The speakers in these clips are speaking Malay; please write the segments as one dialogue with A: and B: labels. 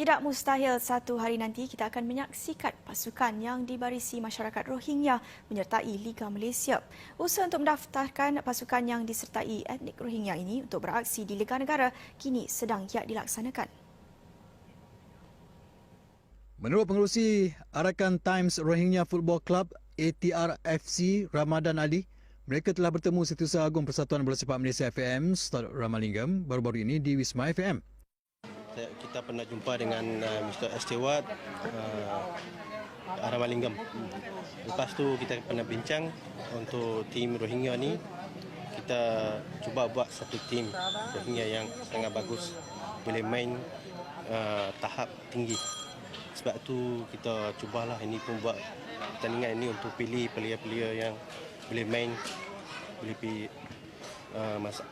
A: Tidak mustahil satu hari nanti kita akan menyaksikan pasukan yang dibarisi masyarakat Rohingya menyertai Liga Malaysia. Usaha untuk mendaftarkan pasukan yang disertai etnik Rohingya ini untuk beraksi di Liga Negara kini sedang giat dilaksanakan.
B: Menurut pengerusi Arakan Times Rohingya Football Club ATRFC Ramadan Ali, mereka telah bertemu Setiausaha Agung Persatuan Bola Sepak Malaysia FM, Ustaz Ramalingam, baru-baru ini di Wisma FM.
C: Kita pernah jumpa dengan Mr. Stewart Ramalingam. Lepas tu kita pernah bincang untuk tim Rohingya ni. Kita cuba buat satu tim Rohingya yang sangat bagus, boleh main tahap tinggi. Sebab tu kita cubalah ini pun buat pertandingan ini untuk pilih player-player yang boleh main, boleh pilih,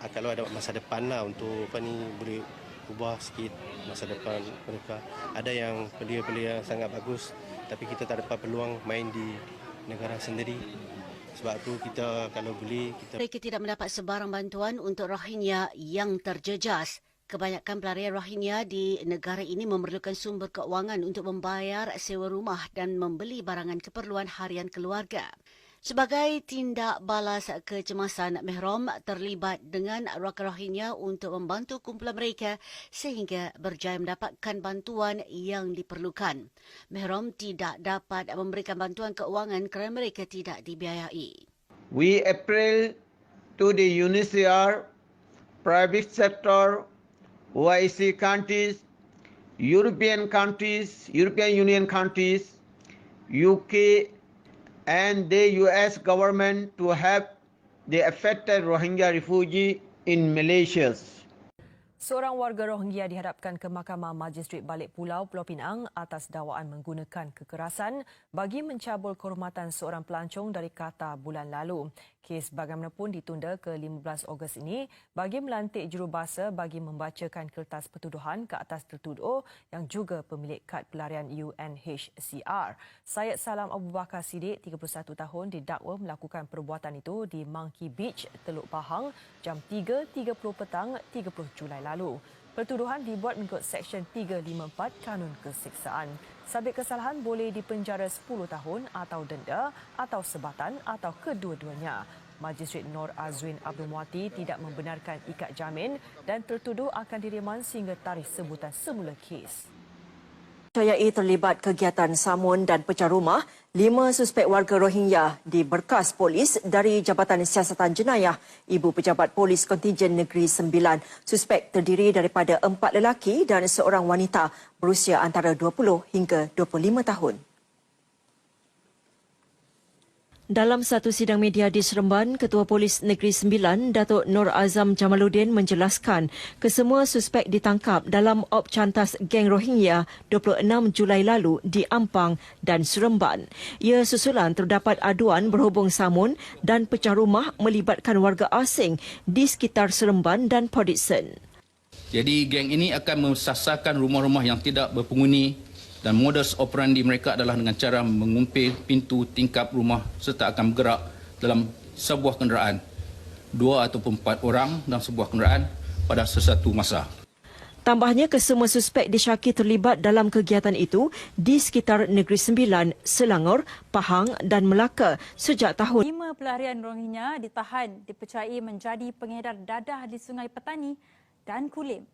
C: kalau ada masa depan lah untuk boleh ubah sikit masa depan mereka. Ada yang player-player sangat bagus tapi kita tak dapat peluang main di negara sendiri. Sebab tu kita kalau boleh
D: mereka tidak mendapat sebarang bantuan untuk Rohingya yang terjejas. Kebanyakan pelarian Rohingya di negara ini memerlukan sumber keuangan untuk membayar sewa rumah dan membeli barangan keperluan harian keluarga. Sebagai tindak balas kecemasan, Mehrom terlibat dengan rakan Rohingya untuk membantu kumpulan mereka sehingga berjaya mendapatkan bantuan yang diperlukan. Mehrom tidak dapat memberikan bantuan keuangan kerana mereka tidak dibiayai.
E: We appeal to the UNHCR, private sector, OIC countries, European Union countries, UK and the US government to help the affected Rohingya refugee in Malaysia.
F: Seorang warga Rohingya dihadapkan ke Mahkamah Magistrate Balik Pulau Pinang atas dakwaan menggunakan kekerasan bagi mencabul kehormatan seorang pelancong dari Qatar bulan lalu. Kes bagaimanapun ditunda ke 15 Ogos ini bagi melantik jurubahasa bagi membacakan kertas pertuduhan ke atas tertuduh yang juga pemilik kad pelarian UNHCR. Syed Salam Abu Bakar Siddiq, 31 tahun, didakwa melakukan perbuatan itu di Monkey Beach, Teluk Pahang, jam 3.30 petang 30 Julai lalu. Pertuduhan dibuat mengikut Seksyen 354 Kanun Keseksaan. Sabit kesalahan boleh dipenjara 10 tahun atau denda atau sebatan atau kedua-duanya. Magistrate Nur Azwin Abdul Muati tidak membenarkan ikat jamin dan tertuduh akan direman sehingga tarikh sebutan semula kes.
G: Percayai terlibat kegiatan samun dan pecah rumah 5 suspek warga Rohingya diberkas polis dari Jabatan Siasatan Jenayah Ibu Pejabat Polis Kontijen Negeri Sembilan. Suspek terdiri daripada 4 lelaki dan seorang wanita berusia antara 20 hingga 25 tahun. Dalam satu sidang media di Seremban, Ketua Polis Negeri Sembilan, Datuk Nur Azam Jamaluddin menjelaskan kesemua suspek ditangkap dalam op cantas geng Rohingya 26 Julai lalu di Ampang dan Seremban. Ia susulan terdapat aduan berhubung samun dan pecah rumah melibatkan warga asing di sekitar Seremban dan Port Dickson.
H: Jadi geng ini akan mensasarkan rumah-rumah yang tidak berpenghuni dan modus operandi mereka adalah dengan cara mengumpil pintu tingkap rumah serta akan bergerak dalam sebuah kenderaan, 2 ataupun 4 orang dalam sebuah kenderaan pada sesuatu masa.
G: Tambahnya, kesemua suspek disyaki terlibat dalam kegiatan itu di sekitar Negeri Sembilan, Selangor, Pahang dan Melaka sejak tahun.
I: 5 pelarian Rohingya ditahan dipercayai menjadi pengedar dadah di Sungai Petani dan Kulim.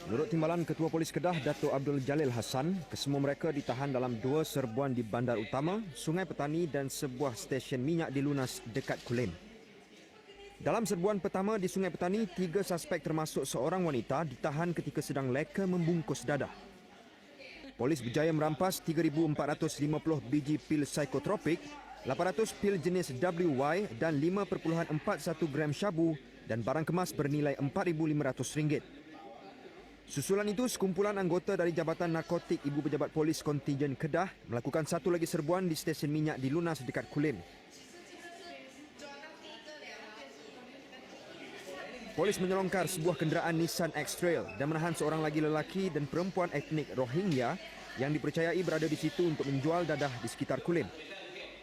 J: Menurut timbalan Ketua Polis Kedah, Datuk Abdul Jalil Hassan, kesemua mereka ditahan dalam 2 serbuan di Bandar Utama, Sungai Petani dan sebuah stesen minyak di Lunas dekat Kulim. Dalam serbuan pertama di Sungai Petani, 3 suspek termasuk seorang wanita ditahan ketika sedang leka membungkus dadah. Polis berjaya merampas 3,450 biji pil psikotropik, 800 pil jenis WY dan 5.41 gram syabu dan barang kemas bernilai RM4,500. Susulan itu, sekumpulan anggota dari Jabatan Narkotik Ibu Pejabat Polis Kontijen Kedah melakukan satu lagi serbuan di stesen minyak di Lunas dekat Kulim. Polis menyelongkar sebuah kenderaan Nissan X-Trail dan menahan seorang lagi lelaki dan perempuan etnik Rohingya yang dipercayai berada di situ untuk menjual dadah di sekitar Kulim.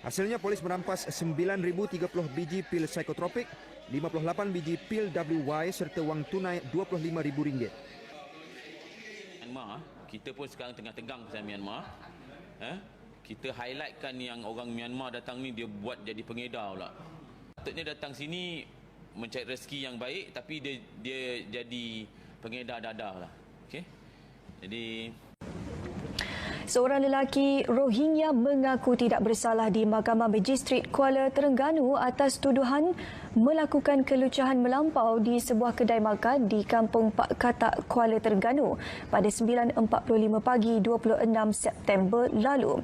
J: Hasilnya, polis merampas 9,030 biji pil psikotropik, 58 biji pil WY serta wang tunai RM25,000.
K: Myanmar, kita pun sekarang tengah tegang pasal Myanmar. Kita highlightkan yang orang Myanmar datang ni dia buat jadi pengedar pula. Patutnya datang sini mencari rezeki yang baik, tapi dia jadi pengedar dadah lah. Okey. Jadi
A: Seorang lelaki Rohingya mengaku tidak bersalah di Mahkamah Magistrat Kuala Terengganu atas tuduhan melakukan kelucahan melampau di sebuah kedai makan di Kampung Pak Katak, Kuala Terengganu pada 9.45 pagi 26 September lalu.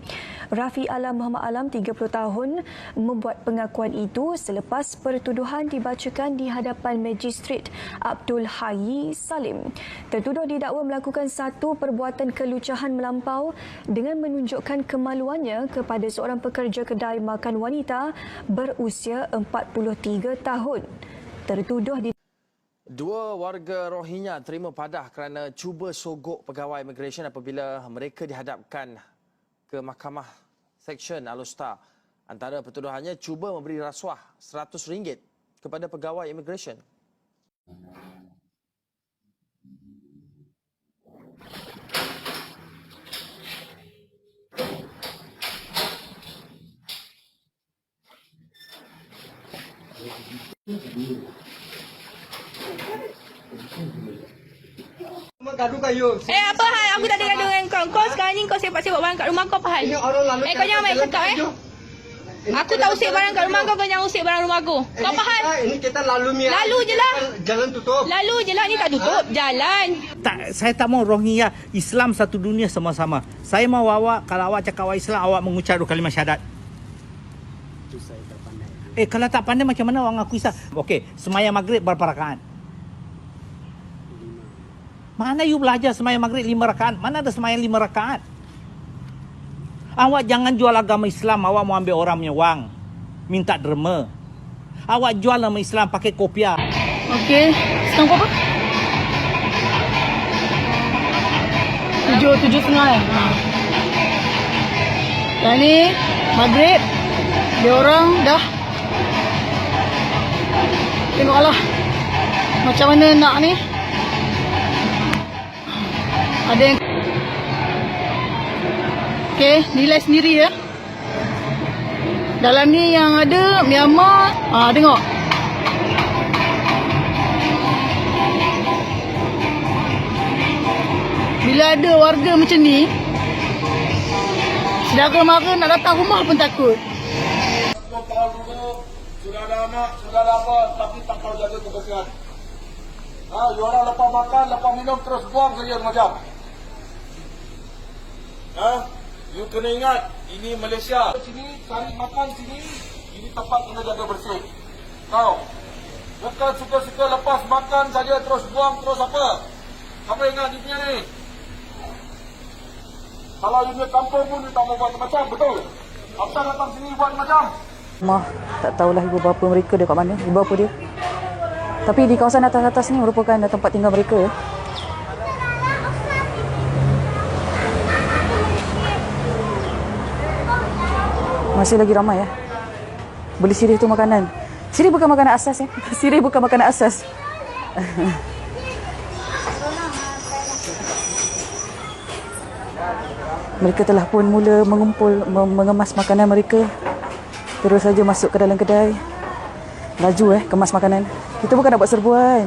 A: Rafi Alam Muhammad Alam, 30 tahun, membuat pengakuan itu selepas pertuduhan dibacakan di hadapan Magistrat Abdul Hayy Salim. Tertuduh didakwa melakukan satu perbuatan kelucahan melampau dengan menunjukkan kemaluannya kepada seorang pekerja kedai makan wanita berusia 43 tahun. Tertuduh di
L: Dua warga Rohingya terima padah kerana cuba sogok pegawai immigration apabila mereka dihadapkan ke Mahkamah Seksyen Alustar. Antara pertuduhannya cuba memberi rasuah RM100 kepada pegawai immigration.
M: Apa hal? Aku tak ada gaduh dengan kau. Kau sekarang ni kau sepak-sepak barang kat rumah kau, apa hal? Kau jangan main cakap Aku tak usik barang kat rumah kau, kau jangan usik barang rumah aku. Kau apa hal?
N: Ini kita lalu
M: je lah.
N: Jalan tutup.
M: Lalu je lah, ni tak tutup jalan.
O: Saya tak mau Rohingya, Islam satu dunia sama-sama. Saya mau awak, kalau awak cakap awak Islam, awak mengucap kalimah syahadat.
N: Itu saya tak pandai.
O: Kalau tak pandai macam mana orang ngaku Islam? Okey, semayang maghrib berapa rakaat? 5. Mana you belajar semayang maghrib 5 rakaat? Mana ada semayang 5 rakaat? Awak jangan jual agama Islam, awak mau ambil orang punya wang. Minta derma. Awak jual nama Islam pakai kopiah.
M: Okey, sekarang kau apa? 7.30 Yang ni maghrib. Dia orang dah tengoklah macam mana nak ni. Ada yang okey, nilai sendiri ya. Dalam ni yang ada Myanmar. Tengok. Bila ada warga macam ni, saudara mara nak datang rumah pun takut.
P: 10 tahun dulu, sudah ada anak, sudah ada apa, tapi tak tahu jaga kebersihan. You orang lepas makan, lepas minum, terus buang saja macam. You kena ingat, ini Malaysia. Sini, cari makan sini, ini tempat kena jaga bersih. Kau, bukan suka-suka lepas makan saja, terus buang, terus apa. Apa ingat di punya ni? Kalau you punya kampung pun, you tak mau buat macam, betul? Apa datang sini buat macam?
Q: Mah, tak tahulah ibu bapa mereka dia kat mana, ibu bapa dia. Tapi di kawasan atas-atas ni merupakan tempat tinggal mereka ya. Masih lagi ramai ya. Beli sirih tu makanan. Sirih bukan makanan asas ya. Sirih bukan makanan asas. Mereka telah pun mula mengemas makanan mereka. Terus saja masuk ke dalam kedai. Laju kemas makanan. Kita bukan nak buat serbuan.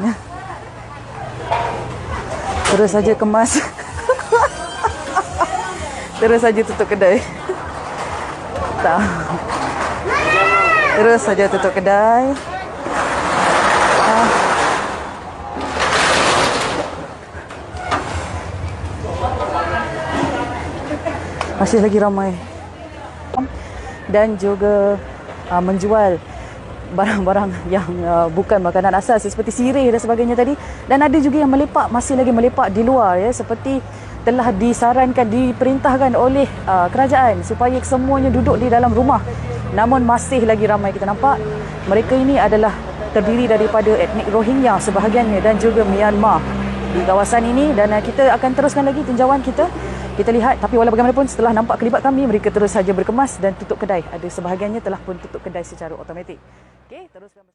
Q: Terus saja kemas. Terus saja tutup kedai. Tak. Terus saja tutup kedai. Masih lagi ramai. Dan juga menjual barang-barang yang bukan makanan asas seperti sirih dan sebagainya tadi. Dan ada juga yang melepak, masih lagi melepak di luar ya, seperti telah disarankan, diperintahkan oleh kerajaan supaya semuanya duduk di dalam rumah. Namun masih lagi ramai kita nampak. Mereka ini adalah terdiri daripada etnik Rohingya sebahagiannya dan juga Myanmar di kawasan ini. Dan kita akan teruskan lagi tinjauan kita. Kita lihat, tapi walau bagaimanapun setelah nampak kelibat kami, mereka terus saja berkemas dan tutup kedai. Ada sebahagiannya telah pun tutup kedai secara automatik. Okey, teruskan.